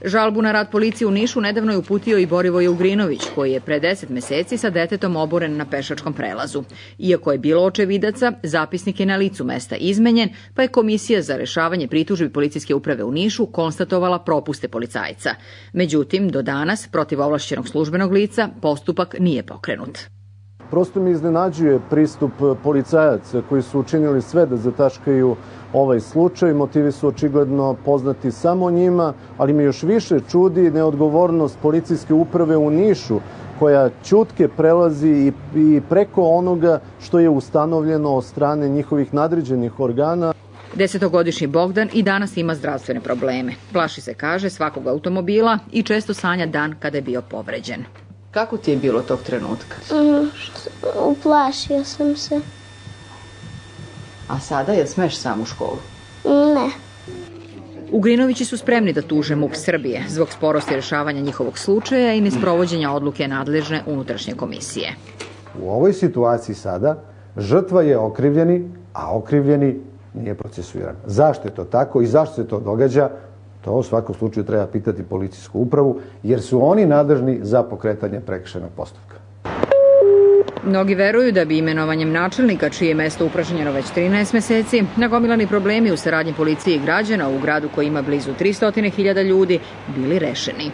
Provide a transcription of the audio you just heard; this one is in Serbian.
Žalbu na rad policije u Nišu nedavno je uputio i Borivoje Ugrinović, koji je pre 10 meseci sa detetom oboren na pešačkom prelazu. Iako je bilo očevidaca, zapisnik je na licu mesta izmenjen, pa je Komisija za rešavanje pritužbi policijske uprave u Nišu konstatovala propuste policajca. Međutim, do danas, protiv ovlašćenog službenog lica, postupak nije pokrenut. Prosto mi iznenađuje pristup policajaca koji su učinili sve da zataškaju ovaj slučaj. Motivi su očigledno poznati samo njima, ali me još više čudi neodgovornost policijske uprave u Nišu, koja ćutke prelazi i preko onoga što je ustanovljeno od strane njihovih nadređenih organa. 10-godišnji Bogdan i danas ima zdravstvene probleme. Plaši se, kaže, svakog automobila i često sanja dan kada je bio povređen. Kako ti je bilo tog trenutka? Uplašio sam se. A sada je smeš sam u školu? Ne. Ugrinovići su spremni da tuže MUP Srbije zbog sporosti rešavanja njihovog slučaja i nesprovođenja odluke nadležne unutrašnje komisije. U ovoj situaciji sada žrtva je okrivljeni, a okrivljeni nije procesuiran. Zašto je to tako i zašto se to događa? To u svakom slučaju treba pitati policijsku upravu, jer su oni nadležni za pokretanje prekršajnog postupka. Mnogi veruju da bi imenovanjem načelnika, čije je mesto upražnjeno već 13 meseci, nagomilani problemi u saradnji policije i građana u gradu koji ima blizu 300.000 ljudi bili rešeni.